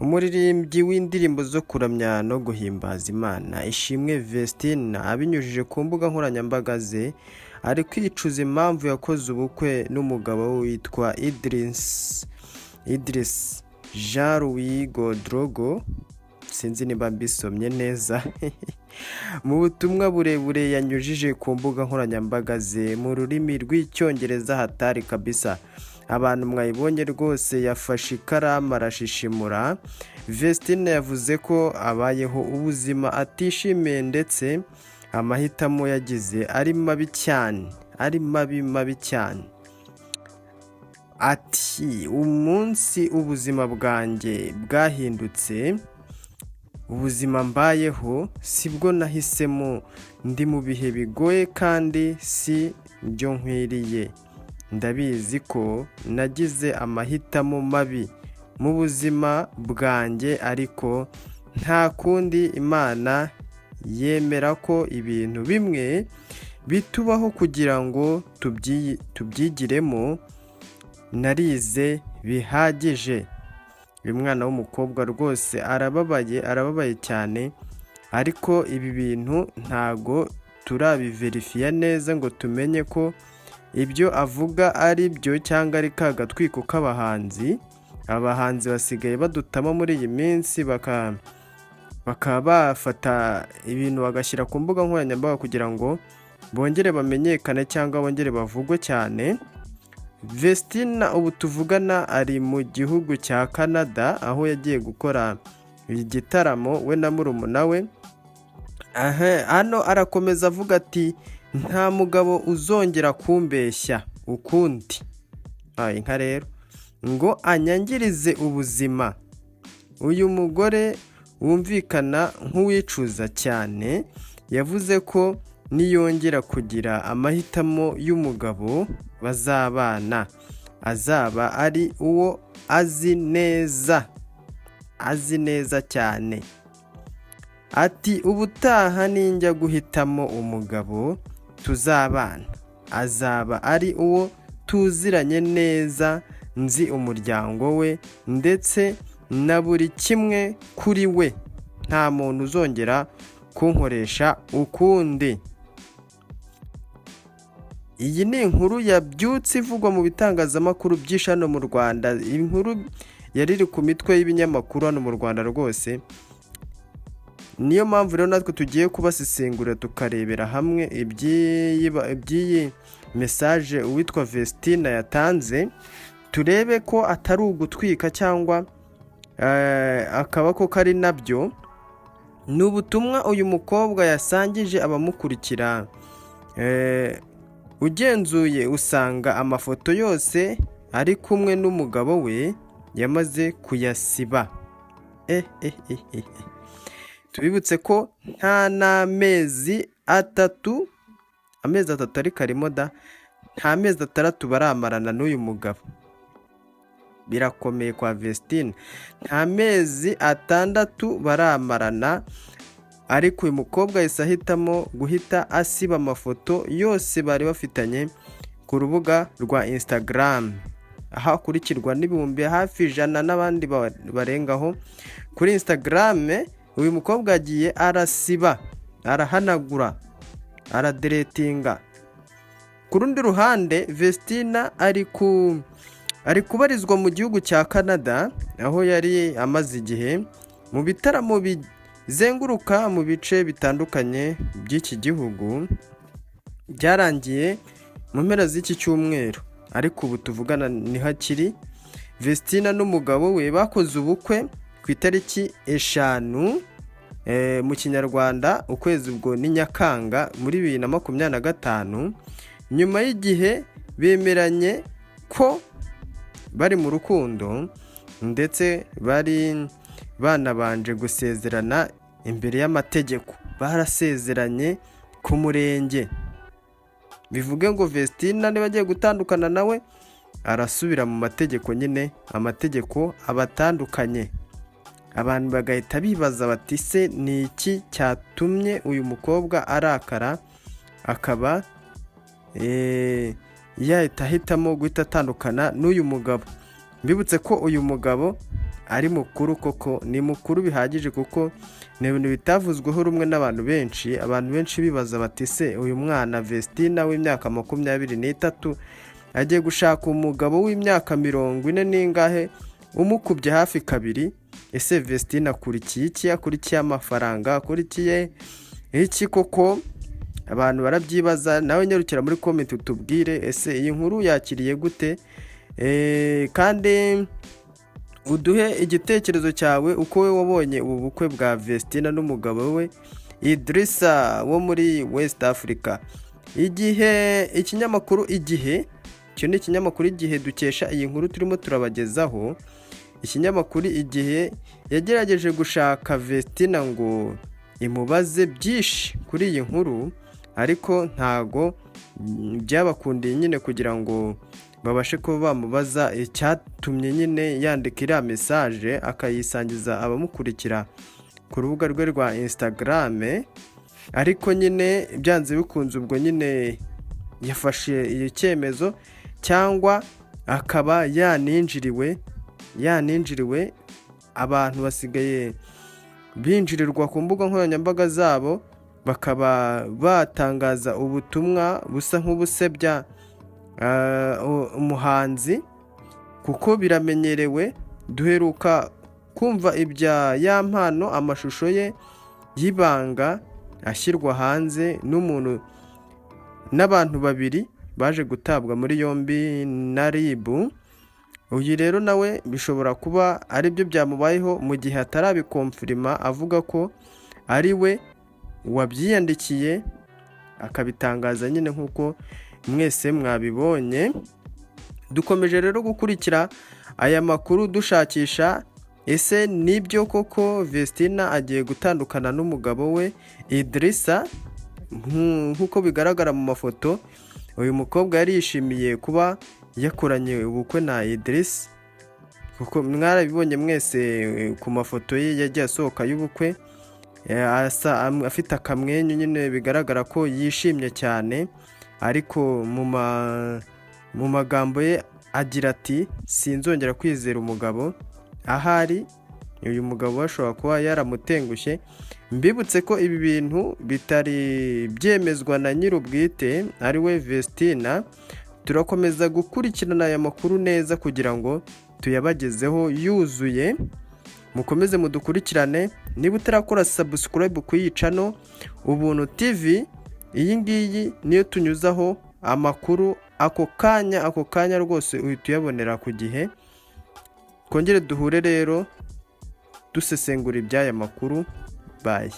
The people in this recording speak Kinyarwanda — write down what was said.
Umuririmbyi w'indirimbo zo kuramya no guhimbaza Imana Ishimwe Vestine abinyujije ku mbuga nkoranyambaga ze ari kwicuza impamvu yakoze ubukwe n'umugabo we witwa Idris Jean Louis Godrogo, sinzi niba mbisomye neza. Mu butumwa burebure yanyujije ku mbuga nkoranyambaga ze mu rurimi rw'icyongereza hatari kabisa, abantu mwayibonye rwose yafashe ikaramu arashishimura. Vestine yavuze ko abayeho ubuzima atishimiye ndetse amahitamo yagize ari mabi cyane, ari mabi cyane. Ati umunsi ubuzima bwanjye bwahindutse, ubuzima mbayeho sibwo nahisemo, ndi mu bihe bigoye kandi si byo nkwiriye. Ndabizi ko nagize amahitamo mabi mu buzima bwanjye, ariko nta kundi Imana yemera ko ibintu bimwe bitubaho kugira ngo tubyigiremo. Narize bihagije. Uyu mwana w'umukobwa rwose arababaye cyane, ariko ibi bintu ntago turabiverifiya neza ngo tumenye ko ibyo avuga ari byo cyangwa ari ka gatwiko k'abahanzi. Abahanzi basigaye badutamo muri iyi minsi, bakaba bafata ibintu bagashyira ku mbuga nkoranyambaga kugira ngo bongere bamenyekane cyangwa bongere bavugwe cyane. Vestine ubu tuvugana ari mu gihugu cya Canada, aho yagiye gukora igitaramo we na murumuna we. Hano arakomeza avuga ati nta mugabo uzongera kumbeshya ukundi, inka rero ngo anyangirize ubuzima. Uyu mugore wumvikana nk'uwicuza cyane yavuze ko niyongera kugira amahitamo y'umugabo bazabana azaba ari uwo azi neza cyane. Ati ubutaha ninjya guhitamo umugabo tuzabana azaba ari uwo tuziranye neza, nzi umuryango we ndetse na buri kimwe kuri we, nta muntu uzongera kunkoresha ukundi. Iyi ni inkuru yabyutse ivugwa mu bitangazamakuru byinshi hano mu Rwanda. Inkuru yari iri ku mitwe y'ibinyamakuru hano mu Rwanda rwose. Niyo mpamvu rero natwe tugiye kubasesengura tukarebera hamwe iby'iyi message uwitwa Vestine yatanze, turebe ko atari ugutwika cyangwa akaba ko kari nabyo. Ni ubutumwa uyu mukobwa yasangije abamukurikira. Ugenzuye usanga amafoto yose ari kumwe n'umugabo we yamaze kuyasiba. Tubibutse ko nta n'amezi atatu ari karimo da, nta mezi 6 baramarana n'uyu mugabo. Birakomeye kwa Vestine, nta mezi 6 baramarana, ariko uyu mukobwa yahise ahitamo guhita asiba amafoto yose bari bafitanye ku rubuga rwa Instagram, aho akurikirwa n'ibihumbi hafi 100 n'abandi barengaho kuri Instagram. Uyu mukobwa yagiye arasiba, arahanagura, araderetinga. Ku rundi ruhande Vestine ari kubarizwa mu gihugu cya Canada, aho yari amaze igihe mu bitaramo bizenguruka mu bice bitandukanye by'iki gihugu. Byarangiye mu mpera z'iki cyumweru, ariko ubu tuvugana ni hakiri. Vestine n'umugabo we bakoze ubukwe ku itariki 5 mu kinyarwanda, ukwezi ubwo ni Nyakanga muri 2025. Nyuma y'igihe bemeranye ko bari mu rukundo ndetse bari banabanje gusezerana imbere y'amategeko. Barasezeranye ku murenge. Bivuge ngo Vestine niba agiye gutandukana nawe arasubira mu mategeko nyine, amategeko abatandukanye. Abantu bagahita bibaza bati se ni iki cyatumye uyu mukobwa arakara akaba yahita ahitamo guhita atandukana n'uyu mugabo. Mbibutse ko uyu mugabo ari mukuru, koko ni mukuru bihagije, kuko ni ibintu bitavuzweho rumwe n'abantu benshi. Abantu benshi bibaza bati se uyu mwana Vestina w'imyaka 23 agiye gushaka umugabo w'imyaka 40 n'ingahe umukubye hafi kabiri? Ese Vestina akurikiye iki? Akurikiye amafaranga? Akurikiye iki koko? Abantu barabyibaza. Nawe nyarukira muri comment utubwire ese iyi nkuru yakiriye gute, kandi uduhe igitekerezo cyawe uko we wabonye ubu bukwe bwa Vestina n'umugabo we Idrissa wo muri West Africa. Ikinyamakuru Igihe, cyo ni ikinyamakuru Igihe dukesha iyi nkuru turimo turabagezaho. Ikinyamakuru Igihe yagerageje gushaka Vestina ngo imubaze byinshi kuri iyi nkuru, ariko ntago byabakundiye nyine kugira ngo babashe kuba bamubaza icyatumye nyine yandika iriya message akayisangiza abamukurikira ku rubuga rwe rwa Instagram. Ariko nyine byanze bikunze ubwo nyine yafashe iyo cyemezo, cyangwa akaba yaninjiriwe. Abantu basigaye binjirirwa ku mbuga nkoranyambaga zabo, bakaba batangaza ubutumwa busa nk'ubusebya umuhanzi, kuko biramenyerewe. Duheruka kumva ibya ya mpano, amashusho ye y'ibanga ashyirwa hanze n'abantu babiri baje gutabwa muri yombi na RIB. Uyu rero nawe bishobora kuba ari byo byamubayeho mu gihe atarabikomfirima, avuga ko ari we wabyiyandikiye akabitangaza nyine nk'uko mwese mwabibonye. Dukomeje rero gukurikira aya makuru dushakisha ese nibyo koko Vestina agiye gutandukana n'umugabo we Idrissa nk'uko bigaragara mu mafoto. Uyu mukobwa yari yishimiye kuba yakoranye ubukwe na Idrissa, kuko mwarabibonye mwese ku mafoto ye yagiye asohoka y'ubukwe, afite akamwenyu nyine bigaragara ko yishimye cyane. Ariko mu magambo ye agira ati sinzongera kwizera umugabo. Ahari uyu mugabo ashobora kuba yaramutengushye. Mbibutse ko ibi bintu bitari byemezwa na nyir'ubwite ari we Vestina. Turakomeza gukurikirana aya makuru neza kugira ngo tuyabagezeho yuzuye. Mukomeze mudukurikirane. Niba utarakora subscribe ku iyi channel Ubuntu TV, iyi ngiyi niyo tunyuzaho amakuru ako kanya rwose uhita uyabonera ku gihe. Twongere duhure rero dusesengura iby'aya makuru. Bye.